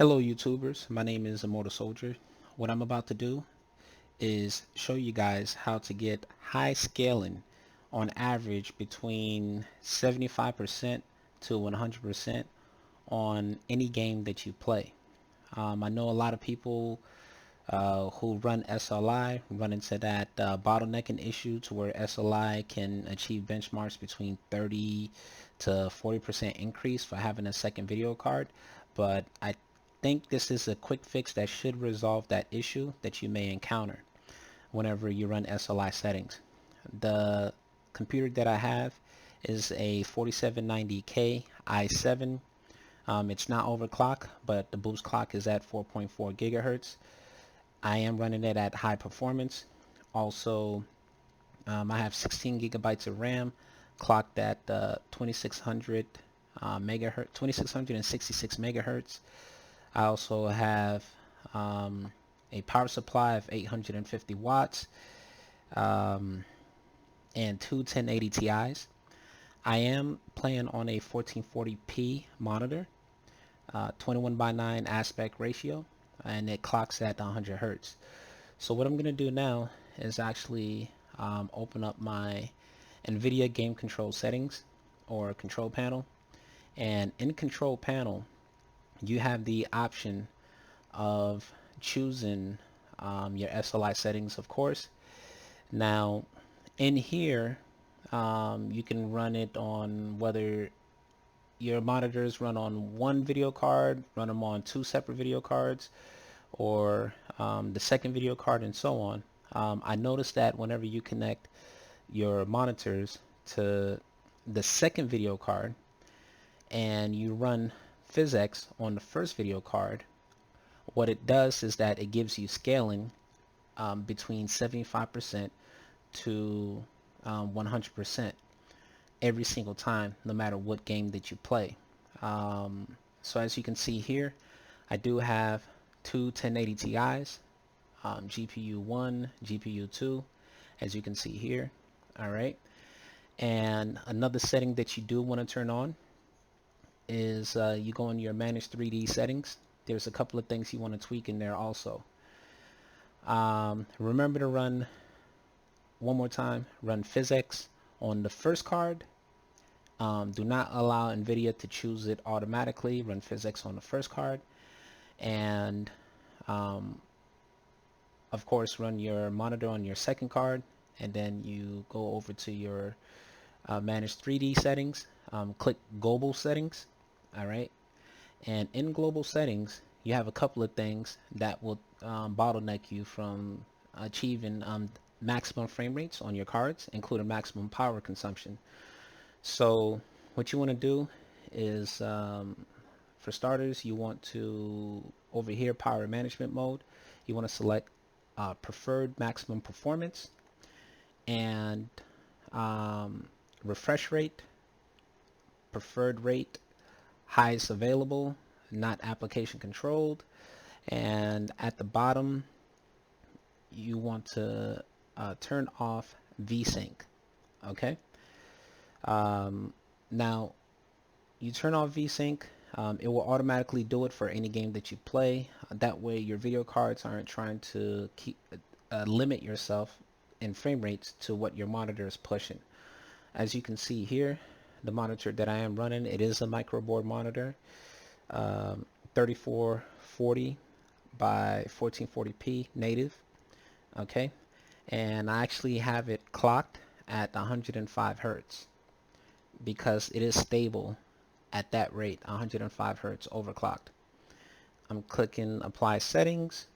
Hello YouTubers, my name is Immortal What I'm about to do is show you guys how to get high scaling on average between 75% to 100% on any game that you play. I know a lot of people who run SLI run into that bottlenecking issue to where SLI can achieve benchmarks between 30 to 40% increase for having a second video card, but I think this is a quick fix that should resolve that issue that you may encounter whenever you run SLI settings. The computer that I have is a 4790K i7. It's not overclock, but the boost clock is at 4.4 gigahertz. I am running it at high performance. Also, I have 16 gigabytes of RAM, clocked at 2600 megahertz, 2666 megahertz. I also have a power supply of 850 watts and two 1080 Ti's. I am playing on a 1440p monitor, 21:9 aspect ratio, and it clocks at 100 hertz. So what I'm going to do now is actually open up my NVIDIA game control settings or control panel, and in control panel you have the option of choosing your SLI settings, of course. Now in here you can run it on whether your monitors run on one video card, run them on two separate video cards, or the second video card, and so on. I noticed that whenever you connect your monitors to the second video card and you run physx on the first video card, what it does is that it gives you scaling between 75% to 100% every single time, no matter what game that you play. So as you can see here, I do have two 1080 Ti's, GPU 1, GPU 2, as you can see here. Alright, and another setting that you do want to turn on is you go in your manage 3D settings. There's a couple of things you want to tweak in there also. Remember to run, one more time, run physx on the first card. Do not allow NVIDIA to choose it automatically. Run physx on the first card, and of course run your monitor on your second card, and then you go over to your manage 3D settings, click global settings. Alright, and in global settings you have a couple of things that will bottleneck you from achieving maximum frame rates on your cards, including maximum power consumption. So what you want to do is, for starters, you want to, over here, power management mode, you want to select preferred maximum performance, and refresh rate, preferred rate, highest available, not application controlled, and at the bottom you want to turn off VSync. Okay, now you turn off VSync, it will automatically do it for any game that you play. That way your video cards aren't trying to keep limit yourself in frame rates to what your monitor is pushing. As you can see here, the monitor that I am running, it is a microboard monitor, 3440 by 1440p native. Okay, and I actually have it clocked at 105 hertz because it is stable at that rate, 105 hertz overclocked. I'm clicking apply settings.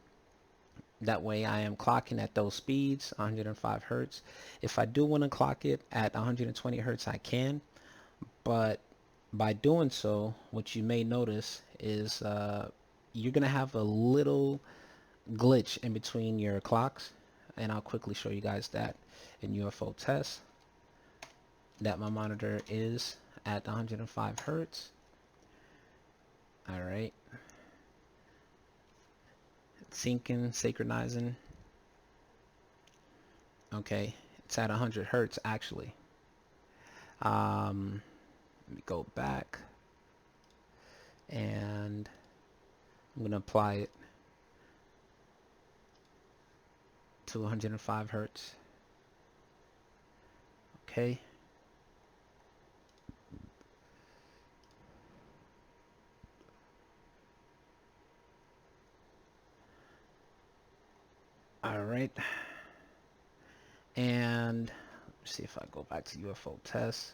That way I am clocking at those speeds, 105 hertz. If I do want to clock it at 120 hertz, I can, but by doing so, what you may notice is you're gonna have a little glitch in between your clocks, and I'll quickly show you guys that in UFO test that my monitor is at 105 hertz. Alright, syncing, synchronizing. Okay, it's at 100 hertz actually. Let me go back, and I'm going to apply it to 105 hertz. Okay. All right. And let's see if I go back to UFO test.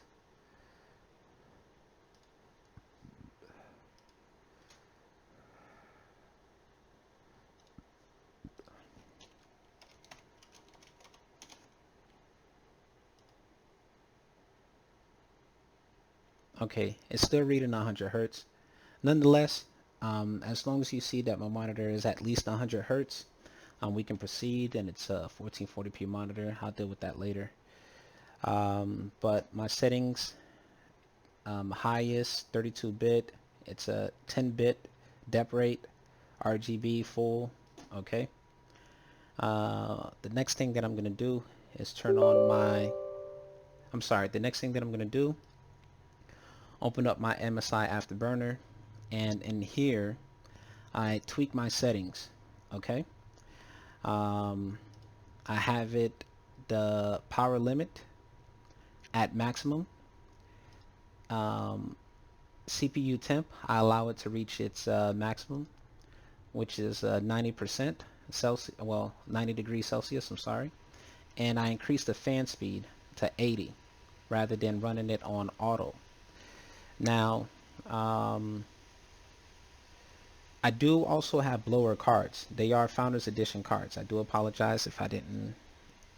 Okay, it's still reading 100 hertz. Nonetheless, as long as you see that my monitor is at least 100 hertz, we can proceed, and it's a 1440p monitor. I'll deal with that later. But my settings, highest 32-bit, it's a 10-bit depth rate, RGB full. Okay. The next thing that I'm going to do is turn on my, the next thing that I'm going to do, open up my MSI Afterburner, and in here I tweak my settings. Okay. I have it the power limit at maximum. CPU temp, I allow it to reach its maximum, which is 90% Celsius, well, 90 degrees Celsius, I'm sorry. And I increase the fan speed to 80 rather than running it on auto. Now, I do also have blower cards. They are Founders Edition cards. I do apologize if I didn't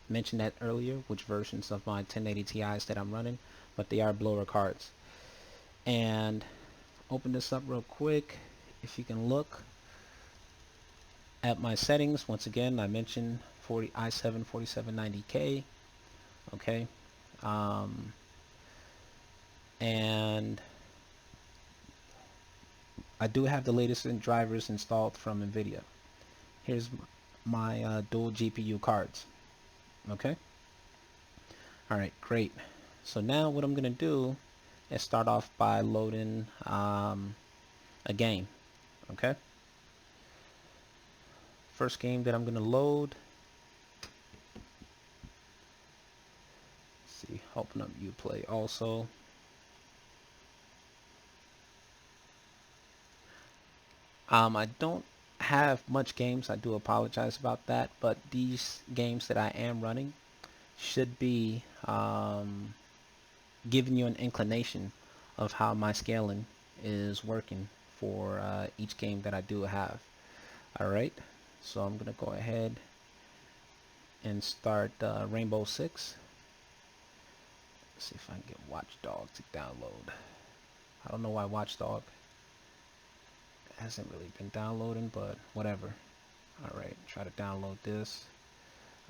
mention that earlier, which versions of my 1080 Ti's that I'm running, but they are blower cards. And open this up real quick. If you can look at my settings, once again, I mentioned i7 4790K. Okay. And I do have the latest drivers installed from NVIDIA. Here's my dual GPU cards. Okay. All right, great. So now what I'm going to do is start off by loading a game. Okay. First game that I'm going to load. Let's see, open up Uplay also. I don't have much games. I do apologize about that, but these games that I am running should be giving you an inclination of how my scaling is working for each game that I do have. Alright, so I'm going to go ahead and start Rainbow Six. Let's see if I can get Watchdog to download. I don't know why Watchdog hasn't really been downloading, but whatever. Alright, try to download this.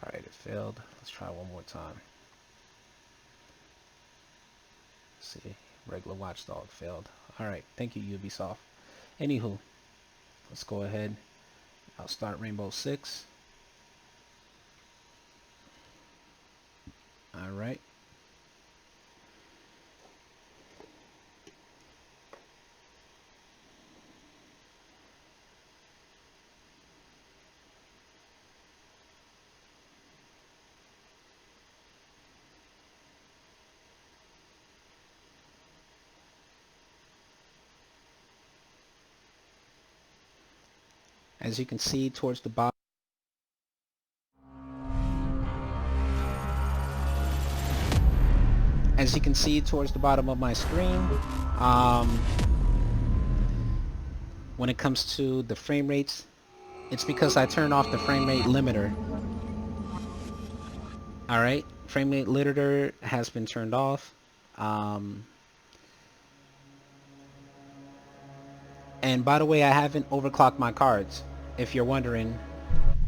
Alright, it failed. Let's try one more time. Let's see, regular Watchdog failed. Alright, thank you, Ubisoft. Anywho, let's go ahead. I'll start Rainbow Six. Alright. As you can see towards the bottom, of my screen, when it comes to the frame rates, it's because I turned off the frame rate limiter. Alright, frame rate limiter has been turned off. And by the way, I haven't overclocked my cards. If you're wondering,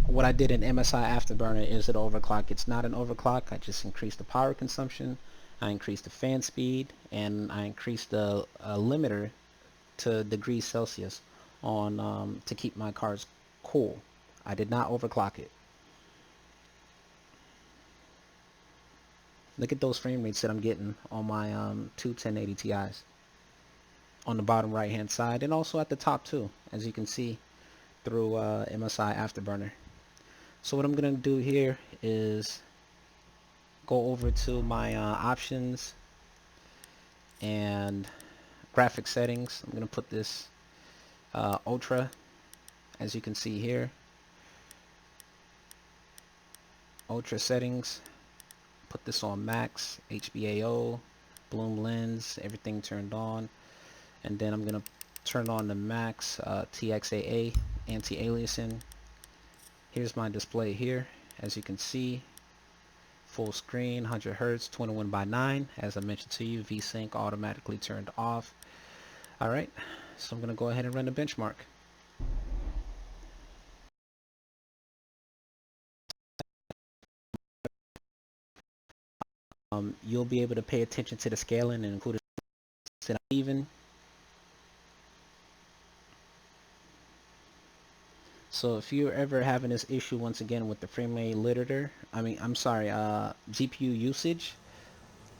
what I did in MSI Afterburner, is it overclock? It's not an overclock. I just increased the power consumption, I increased the fan speed, and I increased the limiter to degrees Celsius on to keep my cards cool. I did not overclock it. Look at those frame rates that I'm getting on my two 1080 Ti's on the bottom right hand side, and also at the top too. As you can see, through MSI Afterburner. So what I'm gonna do here is go over to my options and graphic settings. I'm gonna put this ultra, as you can see here. Ultra settings. Put this on max, HBAO, bloom lens, everything turned on, and then I'm gonna turn on the max TXAA anti-aliasing. Here's my display here, as you can see, full screen, 100 Hertz, 21:9. As I mentioned to you, VSync automatically turned off. Alright, so I'm gonna go ahead and run the benchmark. You'll be able to pay attention to the scaling and include it even. So if you're ever having this issue once again with the frame rate limiter, GPU usage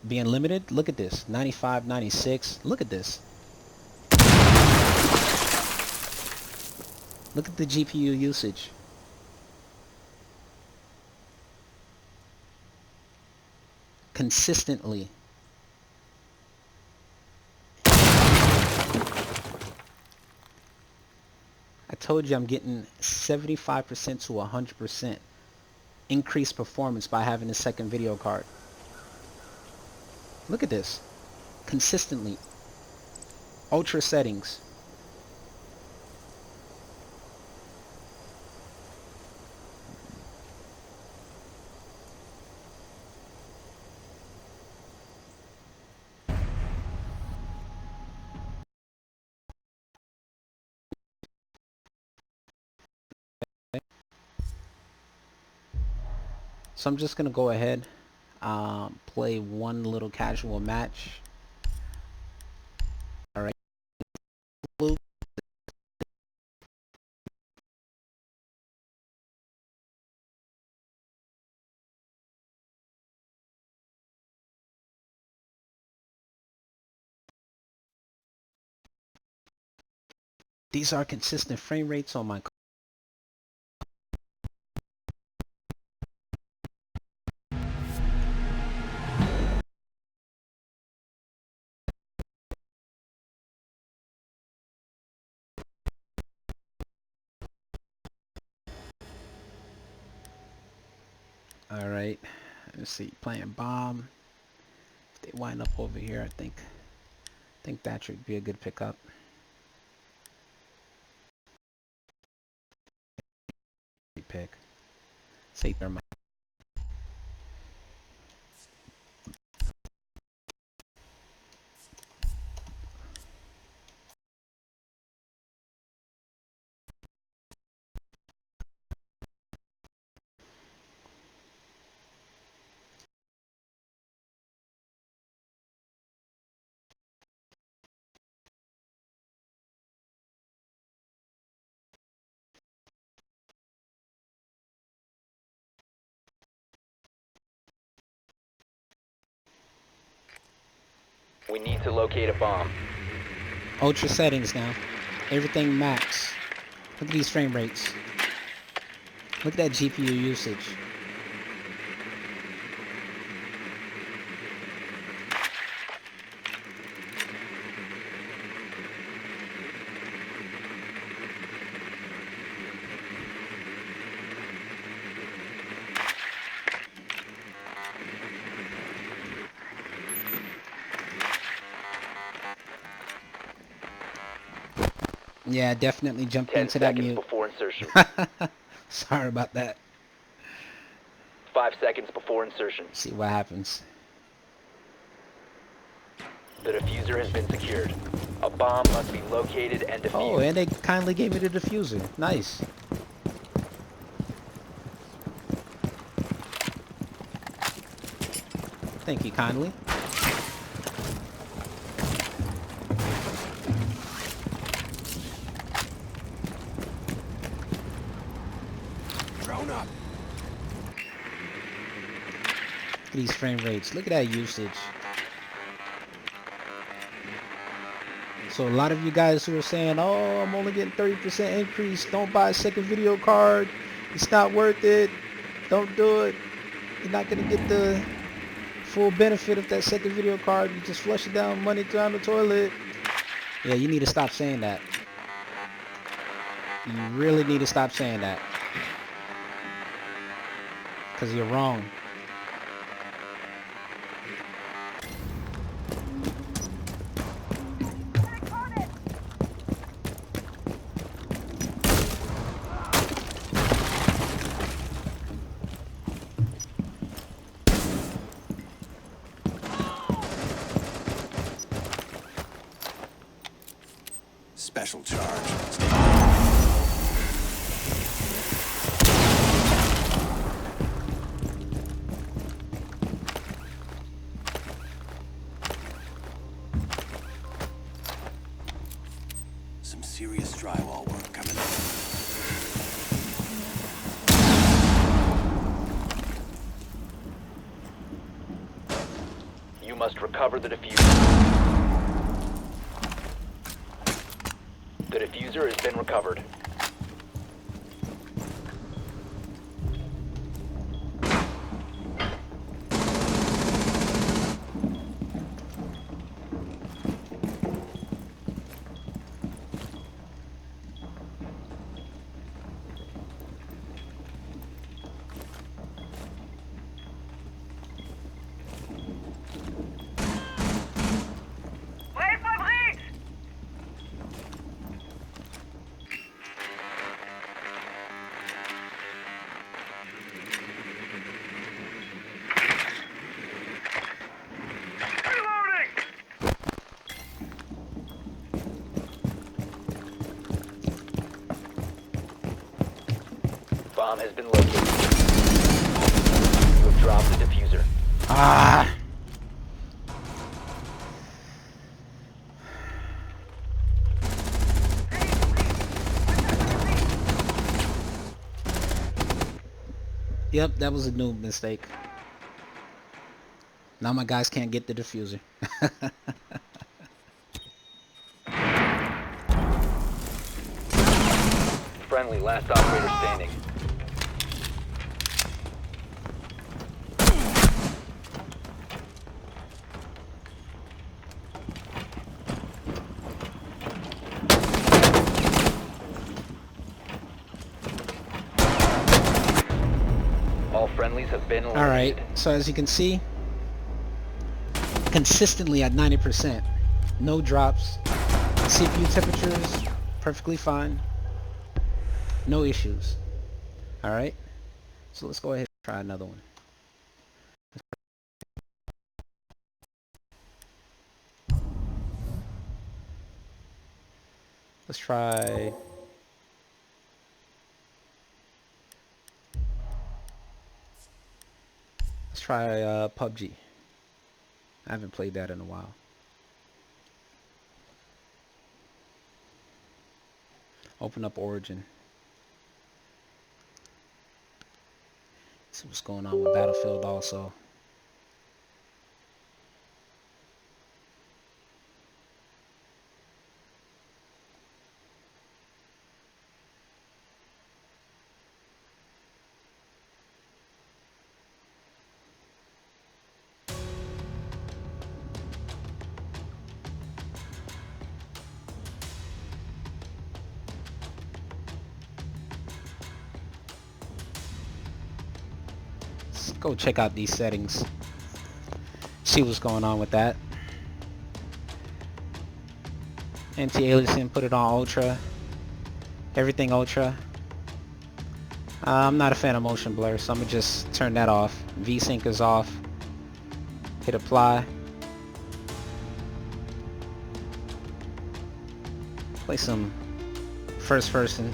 being limited, look at this, 95, 96, look at this. Look at the GPU usage. Consistently. I told you I'm getting 75% to 100% increased performance by having a second video card. Look at this. Consistently. Ultra settings. So I'm just going to go ahead, play one little casual match. Alright. These are consistent frame rates on my Alright, let's see, playing bomb. If they wind up over here, I think that should be a good pickup. Pick. Say thermite. We need to locate a bomb. Ultra settings now. Everything max. Look at these frame rates. Look at that GPU usage. Yeah, definitely jumped 10 into that seconds mute. before insertion. Sorry about that. 5 seconds before insertion. See what happens. The diffuser has been secured. A bomb must be located and defused. Oh, and they kindly gave me the diffuser. Nice. Thank you kindly. Drone up. Look at these frame rates. Look at that usage. So a lot of you guys who are saying, oh, I'm only getting 30% increase, don't buy a second video card, it's not worth it, don't do it, you're not going to get the full benefit of that second video card, you just flush it down, money down the toilet. Yeah, you need to stop saying that. You really need to stop saying that. Because you're wrong. Special charge. Some serious drywall work coming up. You must recover the diffuser. The diffuser has been recovered. Bomb has been located. You have dropped the diffuser. Ah! Yep, that was a new mistake. Now my guys can't get the diffuser. Friendly, last operator standing. All friendlies have been eliminated. Alright, so as you can see, consistently at 90%. No drops. CPU temperatures, perfectly fine. No issues. Alright, so let's go ahead and try another one. Let's try... Let's try PUBG. I haven't played that in a while. Open up Origin. See what's going on with Battlefield also. Let's go check out these settings. See what's going on with that. Anti-aliasing, put it on ultra. Everything ultra. I'm not a fan of motion blur, so I'm gonna just turn that off. VSync is off. Hit apply. Play some first person.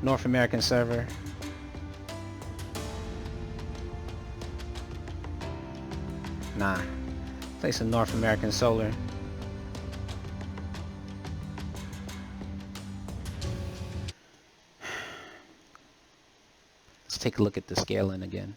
North American server. Nah. Play some North American solar. Let's take a look at the scaling again.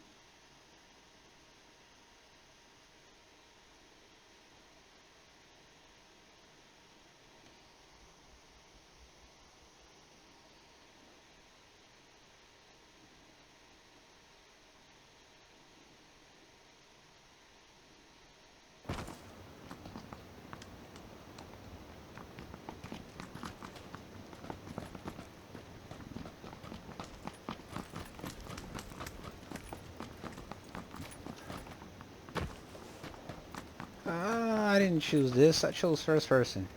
didn't choose this. I chose first person.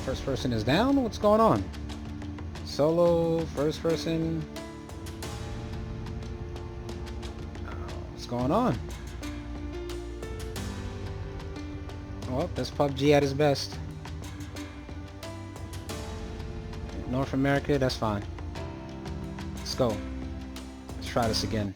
First person is down? What's going on? Solo, first person. What's going on? Well, that's PUBG at its best. North America, that's fine. Let's go. Let's try this again.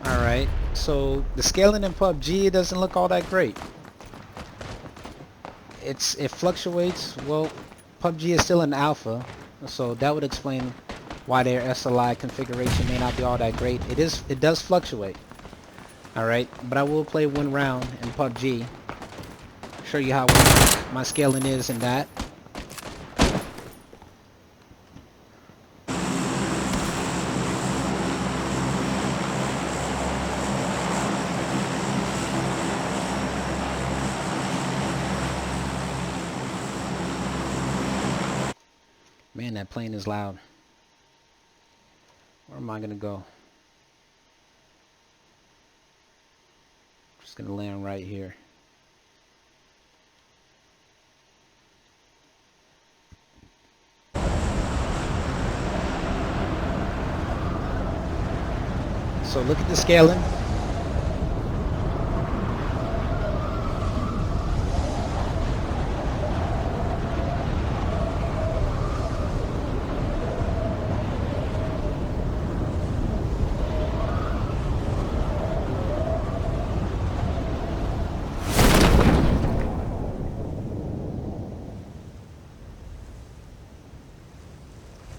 Alright, so the scaling in PUBG doesn't look all that great. It fluctuates. Well, PUBG is still in alpha, so that would explain why their SLI configuration may not be all that great. It does fluctuate. Alright, but I will play one round in PUBG. Show you how my scaling is in that. Man, that plane is loud. Where am I gonna go? Just gonna land right here. So look at the scaling.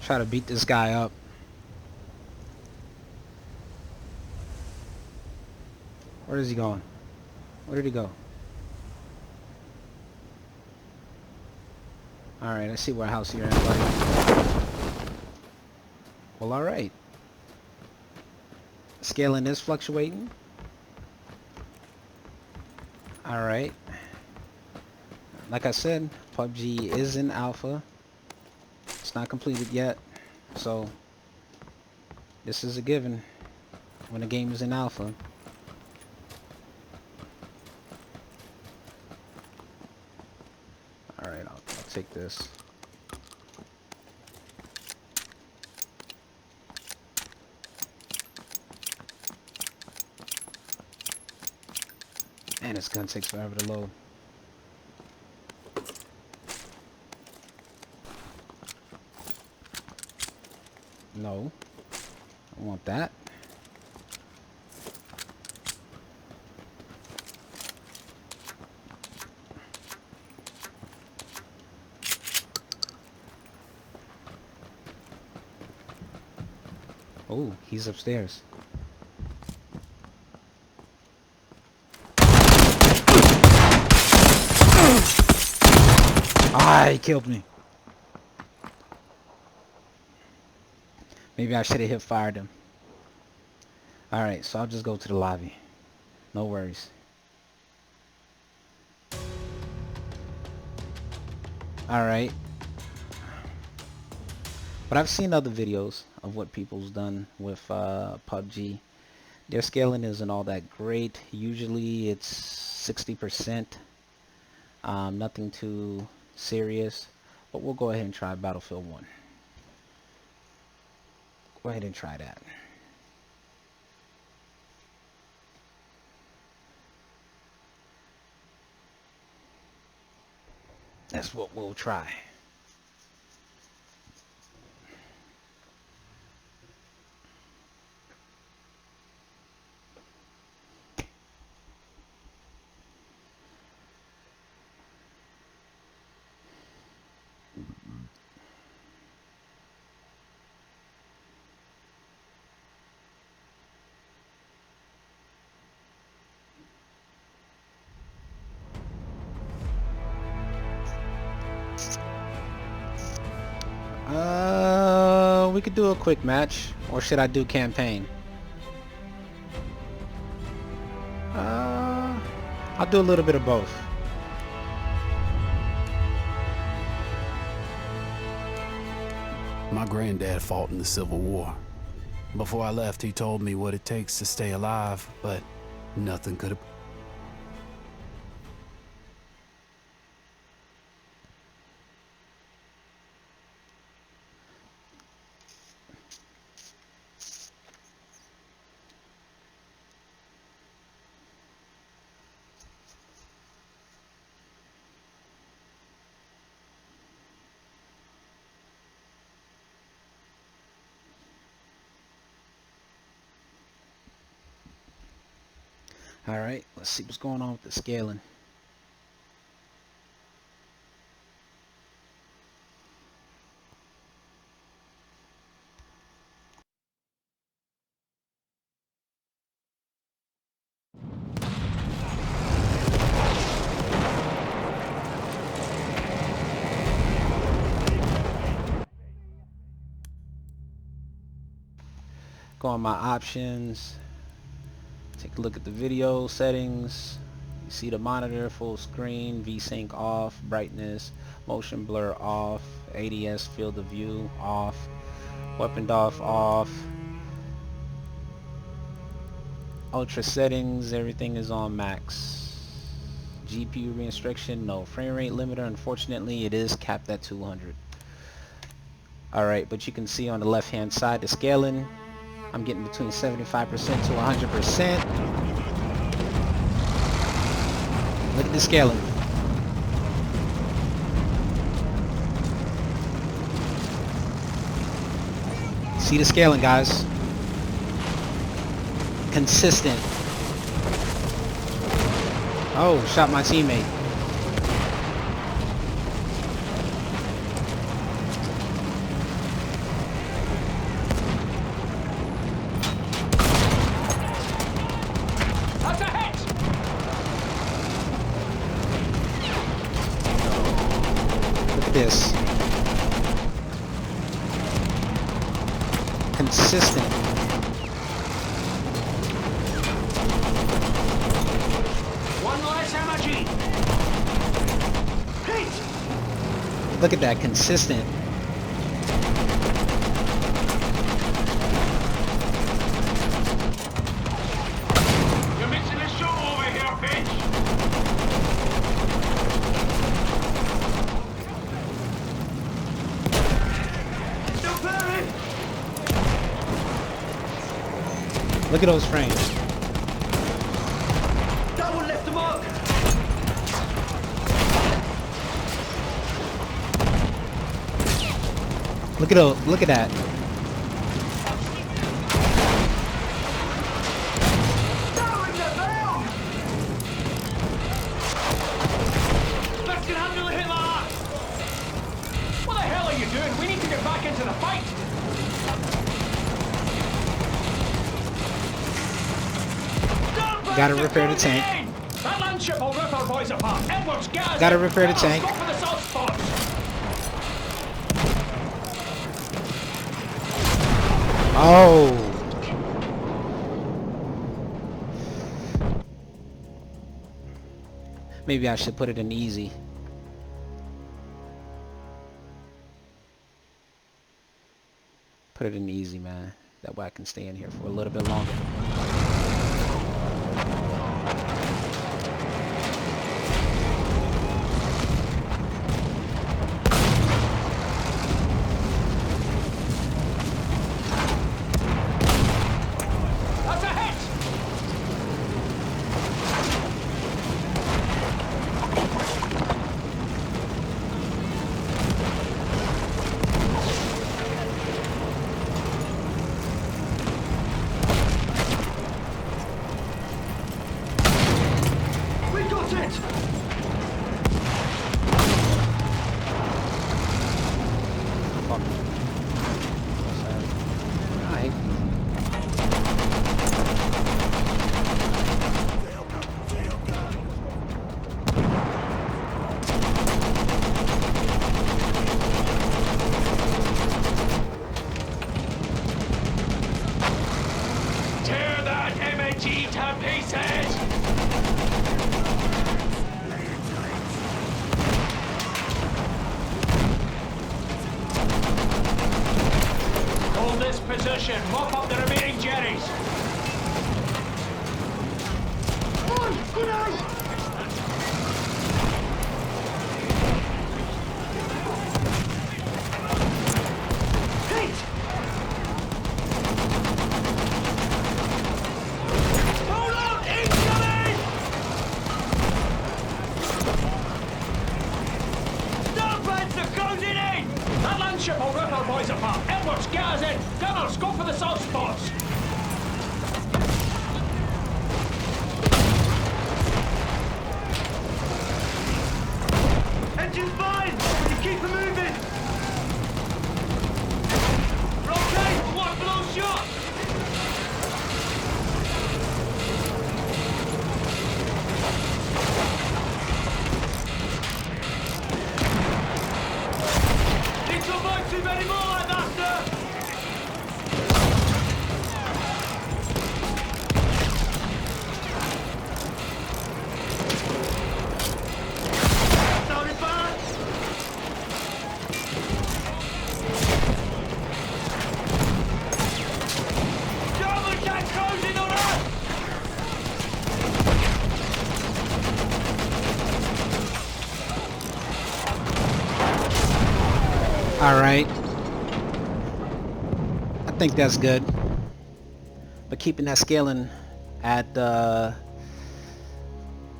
Try to beat this guy up. Where is he going? Where did he go? Alright, I see what house you're in, buddy. Well, alright. Scaling is fluctuating. Alright. Like I said, PUBG is in alpha. It's not completed yet, so this is a given when the game is in alpha. Alright, I'll take this. Man, this gun takes forever to load. No, I want that. Oh, he's upstairs. Ah, he killed me. Maybe I should have hip fired him. Alright, so I'll just go to the lobby. No worries. Alright. But I've seen other videos of what people's done with PUBG. Their scaling isn't all that great. Usually it's 60%. Nothing too serious. But we'll go ahead and try Battlefield 1. Go ahead and try that. That's what we'll try. We could do a quick match, or should I do campaign? I'll do a little bit of both. My granddad fought in the Civil War. Before I left, he told me what it takes to stay alive, but nothing could have... Alright, let's see what's going on with the scaling. Go on my options. Take a look at the video settings. You see the monitor, full screen, VSync off, brightness, motion blur off, ADS field of view off, weapon DOF off, ultra settings, everything is on max. GPU restriction, no. Frame rate limiter, unfortunately it is capped at 200. Alright, but you can see on the left hand side the scaling. I'm getting between 75% to 100%. Look at the scaling. See the scaling, guys. Consistent. Oh, shot my teammate. This consistent. One less energy. Heat. Look at that, consistent. You're missing a shot over here, bitch. Look at those frames. That one left the mark. Look at that. Let's get handle him hard. What the hell are you doing? We need to get back into the fight. Gotta repair the tank. That landship will rip our boys apart. Edwards, gas. Gotta repair the tank. Go for the soft spots. Oh. Maybe I should put it in easy. Put it in easy, man. That way I can stay in here for a little bit longer. position. Mop up the remaining Jerrys. Come on, good night. Ship will rip our boys apart. Edwards, get us in. Gunners, go for the soft spots. Engine's fine. We can keep them moving. We're okay. One below shot. Too many more like that, sir! Sounding bad! German tank closing on us! All right. I think that's good. But keeping that scaling at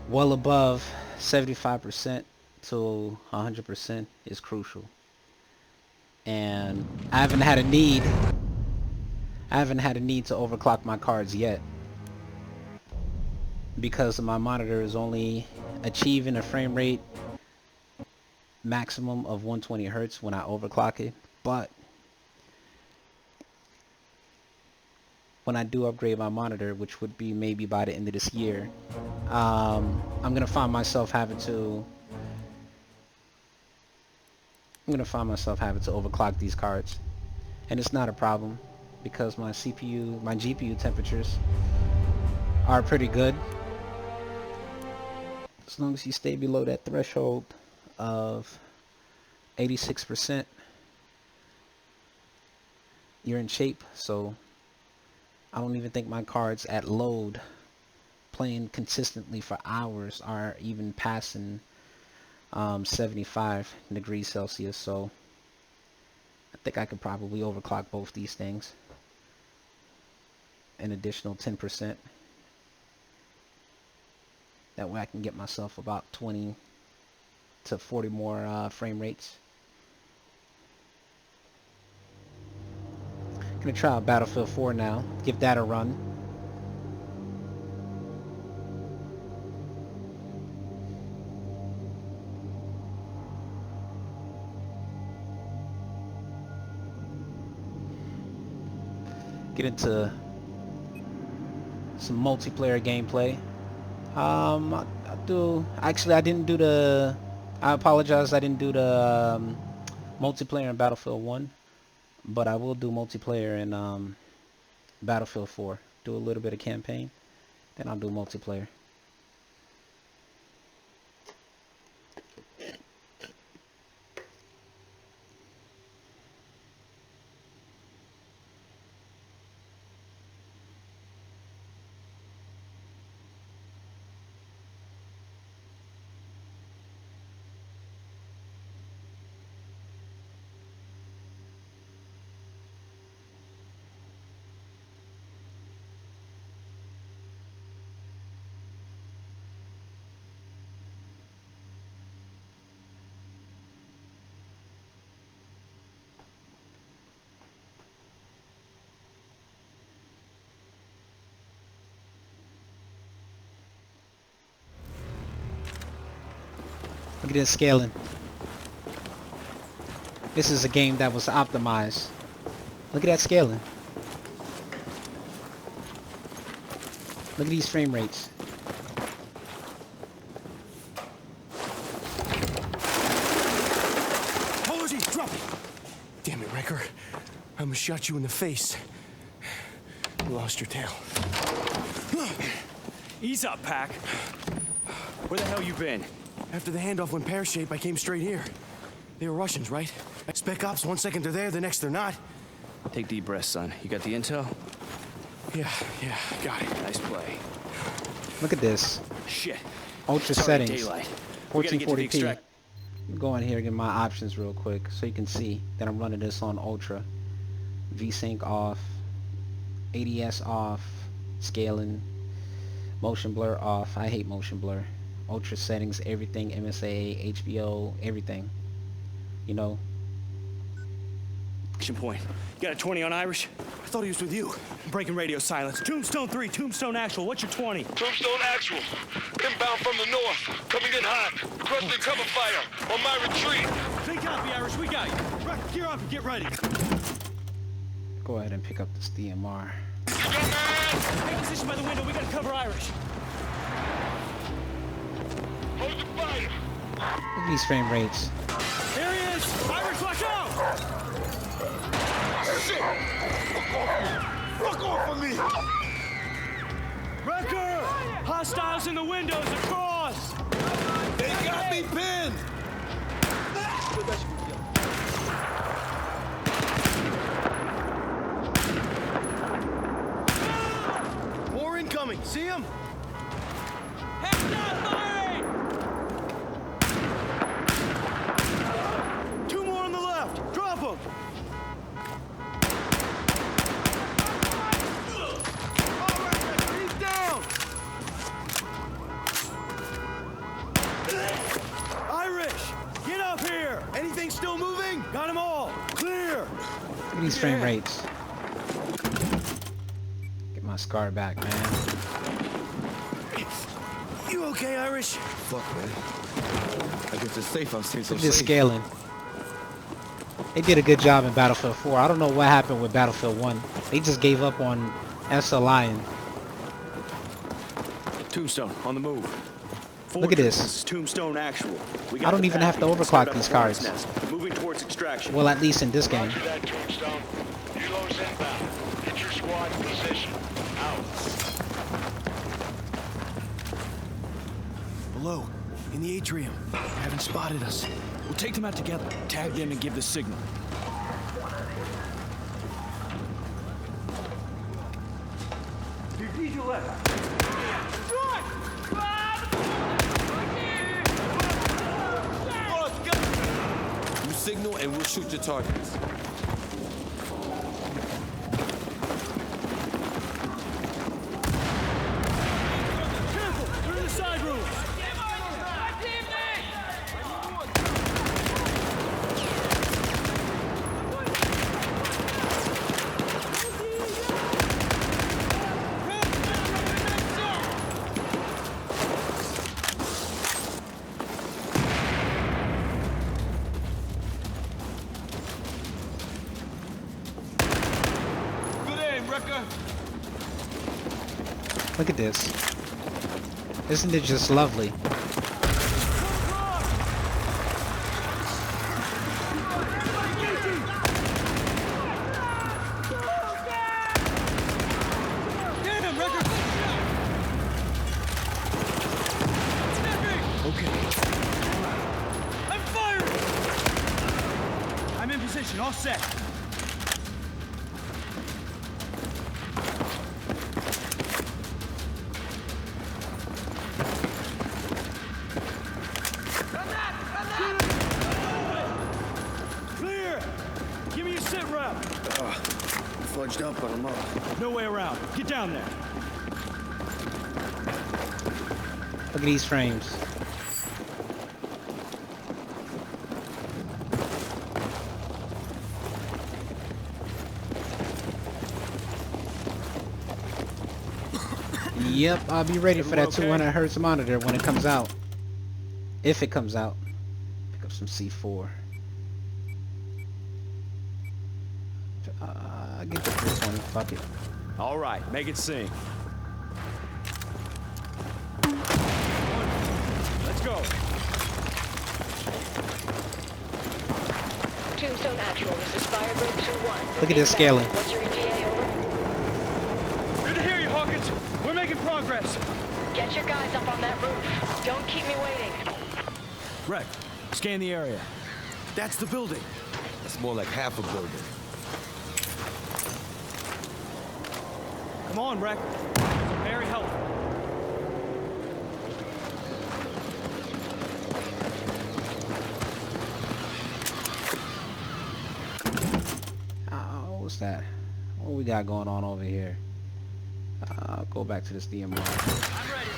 well above 75% to 100% is crucial. And I haven't had a need to overclock my cards yet, because my monitor is only achieving a frame rate maximum of 120 hertz when I overclock it. But when I do upgrade my monitor, which would be maybe by the end of this year, I'm gonna find myself having to overclock these cards, and it's not a problem because my GPU temperatures are pretty good. As long as you stay below that threshold of 86%, you're in shape. So I don't even think my cards at load, playing consistently for hours, are even passing 75 degrees Celsius. So I think I could probably overclock both these things an additional 10%. That way I can get myself about 20 to 40 more frame rates. Gonna try out Battlefield 4 now, give that a run. Get into some multiplayer gameplay. I apologize, I didn't do the multiplayer in Battlefield 1, but I will do multiplayer in Battlefield 4. Do a little bit of campaign, then I'll do multiplayer. Look at this scaling. This is a game that was optimized. Look at that scaling. Look at these frame rates. Apologies, drop it! Damn it, Wrecker. I almost shot you in the face. You lost your tail. Ease up, Pack. Where the hell you been? After the handoff went pear-shaped, I came straight here. They were Russians, right? Spec Ops, 1 second they're there, the next they're not. Take deep breaths, son. You got the intel? Yeah, got it. Nice play. Look at this. Shit. Ultra It's already settings. daylight. We gotta get to the 1440p. extract. Go in here and get my options real quick so you can see that I'm running this on ultra. VSync off, ADS off, scaling, motion blur off. I hate motion blur. Ultra settings, everything, MSA, HBO, everything. You know, Action point. You got a 20 on Irish? I thought he was with you. Breaking radio silence. Tombstone 3, Tombstone actual. What's your 20? Tombstone actual. Inbound from the north. Coming in hot. Requesting cover fire on my retreat. Big copy, Irish. We got you. Right, gear up and get ready. go ahead and pick up this DMR. Take position by the window. We gotta cover Irish. Hold the fire. Look at these frame rates. Here he is. Irish, watch out! Shit! Fuck off of me! Wrecker! Hostiles in the windows across! They got me pinned! More incoming. See him? Heads down, firing! Two more on the left. Drop them. He's down. Irish, get up here! Anything still moving? Got them all. Clear. Look at these frame rates. Get my scar back, man. You okay, Irish? Fuck, man. I guess it's safe. I'm staying so Look at this safe. scaling. They did a good job in Battlefield 4. I don't know what happened with Battlefield 1. They just gave up on SLI. And Tombstone, on the move. Look at this. This is Tombstone actual. We got I don't the even have to package. overclock Set up these a hornet's cards. nest. Moving towards extraction. well, at least in this game. Roger that, Tombstone. Helo's inbound. Get your squad in position. Out. Below, in the atrium. They haven't spotted us. We'll take them out together. Tag them and give the signal. You signal and we'll shoot your targets. Careful! They're in the side rooms! Good aim, Wrecker. Look at this. Isn't it just lovely? Get him, Wrecker! Okay. I'm firing! I'm in position, all set. Clear! Give me a sit rep. Fudged up, but I'm up. No way around. Get down there. Look at these frames. Yep, I'll be ready for that Everyone okay? 200 hertz monitor when it comes out. If it comes out. Pick up some C4. Get the 320, fuck it. All right, make it sing. Let's go. Tombstone actual, this is Firebird 2-1. Look at this scaling. What's your ETA, over? Good to hear you, Hawkins. We're making progress. Get your guys up on that roof. Don't keep me waiting. Wreck, scan the area. That's the building. That's more like half a building. Come on, Wreck. Very helpful. What's that? What we got going on over here? I'll go back to this DMR. I'm ready.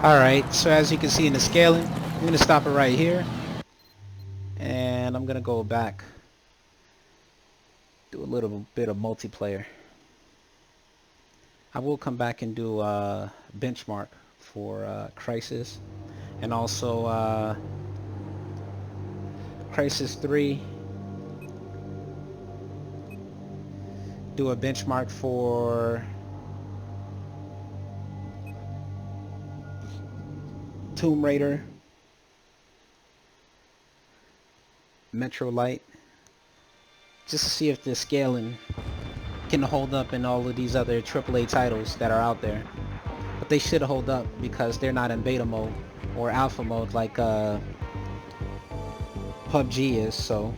Alright, so as you can see in the scaling, I'm going to stop it right here. And I'm going to go back. Do a little bit of multiplayer. I will come back and do a benchmark for Crisis. And also Crisis 3. Do a benchmark for Tomb Raider, Metro Light, just to see if the scaling can hold up in all of these other AAA titles that are out there. But they should hold up because they're not in beta mode or alpha mode like PUBG is, so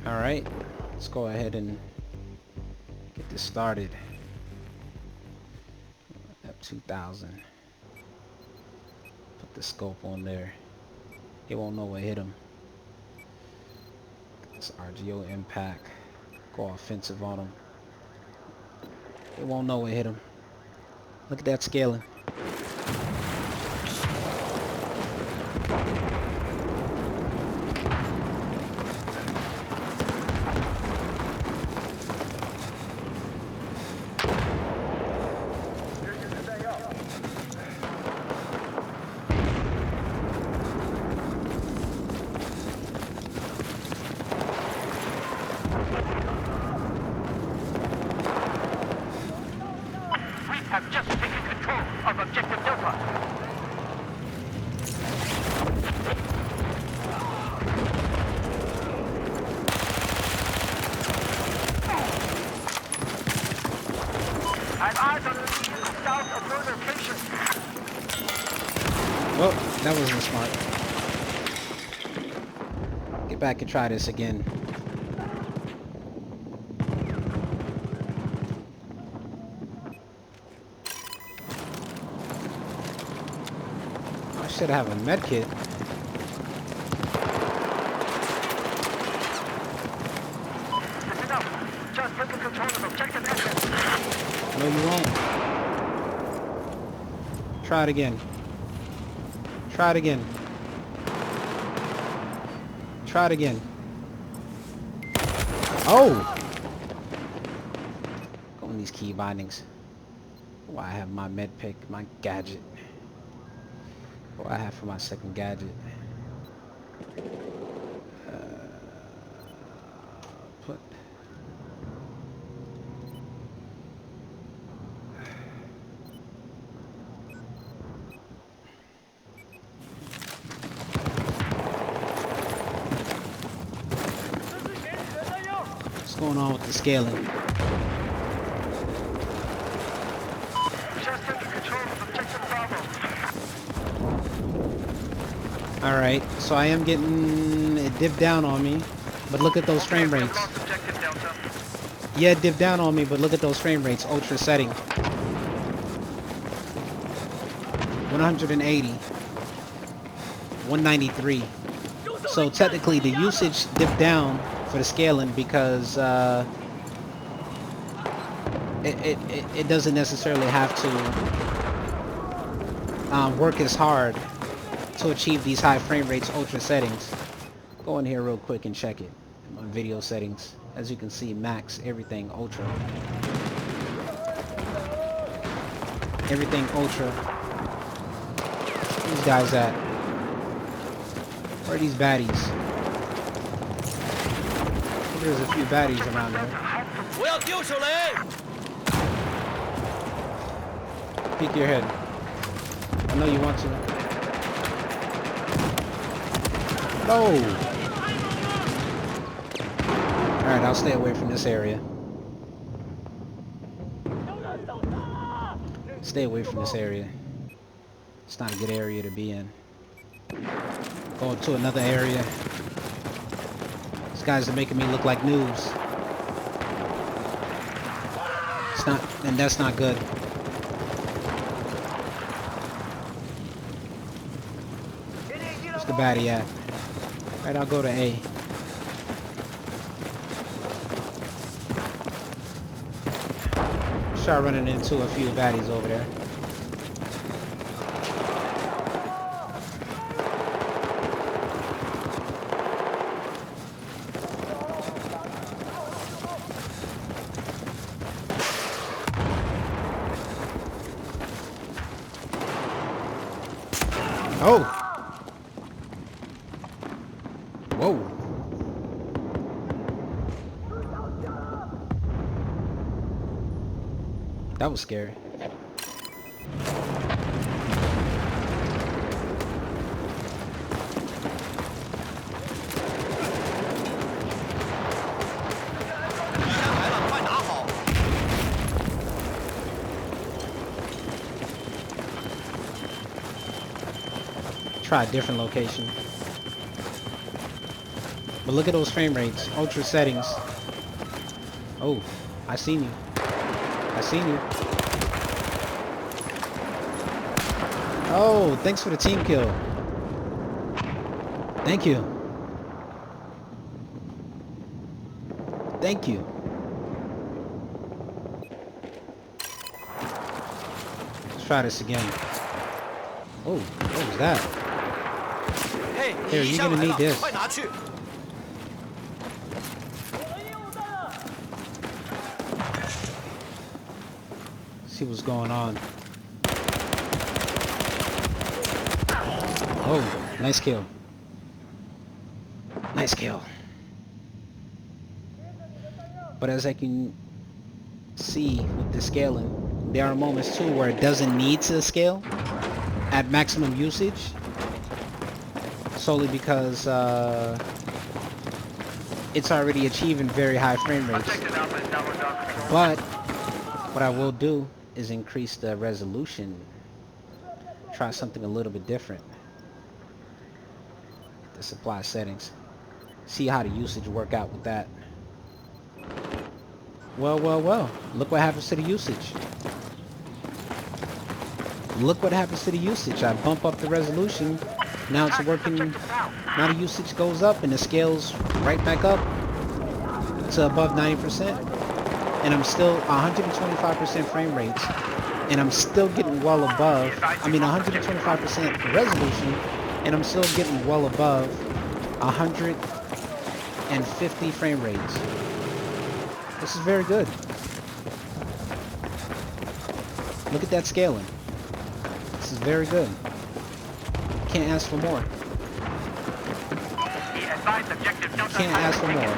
alright, let's go ahead and get this started. F2000. Put the scope on there. He won't know what hit him. This RGO impact. Go offensive on him. He won't know what hit him. Look at that scaling. Have just taken control of Objective Delta. I've eyes on the south of your location. Well, that wasn't smart. Get back and try this again. I should have a med kit. Just taking control of Objective X. No, you won't. Try it again. Try it again. Try it again. Oh! Go in these key bindings. Why I have my med pick, my gadget. What I have for my second gadget. Put. What's going on with the scaling? Just taking control of Objective Bravo. Alright, so I am getting it dipped down on me, but look at those frame rates. Yeah, it dipped down on me, but look at those frame rates. Ultra setting. 180. 193. So technically the usage dipped down for the scaling because it doesn't necessarily have to work as hard to achieve these high frame rates ultra settings. Go in here real quick and check it. My video settings, as you can see, max, everything ultra. Everything ultra. Where these guys at? Where are these baddies? There's a few baddies around there. peek your head. I know you want to. No! Alright, I'll stay away from this area. Stay away from this area. It's not a good area to be in. Going to another area. These guys are making me look like noobs. It's not, and that's not good. Where's the baddie at? Alright, I'll go to A. Start running into a few baddies over there. Oh! Whoa! That was scary. Try a different location. But look at those frame rates. Ultra settings. Oh, I seen you. I seen you. Oh, thanks for the team kill. Thank you. Thank you. Let's try this again. Oh, what was that? Here, you're gonna need this. See what's going on. Oh, nice kill. Nice kill. But as I can see with the scaling, there are moments too where it doesn't need to scale at maximum usage, solely because it's already achieving very high frame rates. But what I will do is increase the resolution. Try something a little bit different. The supply settings. See how the usage work out with that. Well, well, well. Look what happens to the usage. Look what happens to the usage. I bump up the resolution. Now it's working. Now the usage goes up and the scales right back up to above 90%. And I'm still 125% frame rates. And I'm still getting well above, 125% resolution. And I'm still getting well above 150 frame rates. This is very good. Look at that scaling. This is very good. Can't ask for more. Can't ask for more.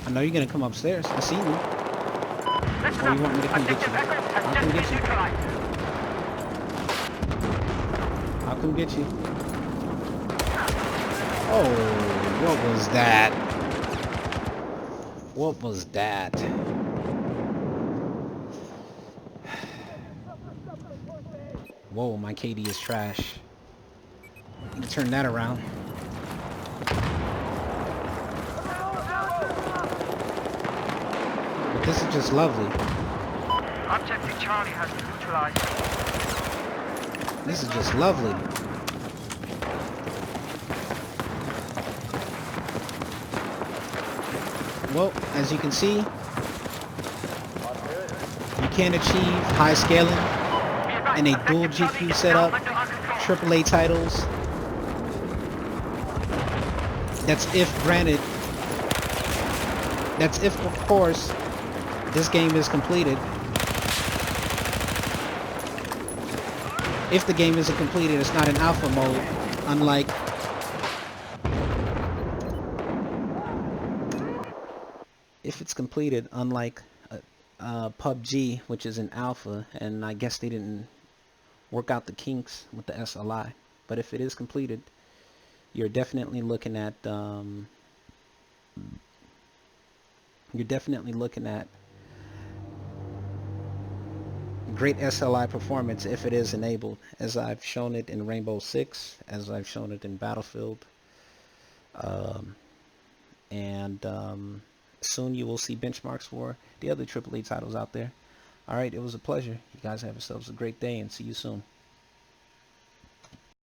I know you're gonna come upstairs. I see you. Or you want me to come get you? I'll come get you. I'll come get you. Oh, what was that? What was that? Whoa, my KD is trash. Need to turn that around. But this is just lovely. Objective Charlie has been neutralized. This is just lovely. Well, as you can see, you can achieve high scaling in a dual GPU setup, AAA titles. That's if granted. That's if, of course, this game is completed. if the game isn't completed, it's not in alpha mode, unlike if it's completed, unlike PUBG, which is in alpha, and I guess they didn't work out the kinks with the SLI. But if it is completed, you're definitely looking at great SLI performance if it is enabled, as I've shown it in Rainbow Six, as I've shown it in Battlefield, and soon you will see benchmarks for the other AAA titles out there. Alright, it was a pleasure. You guys have yourselves a great day, and see you soon.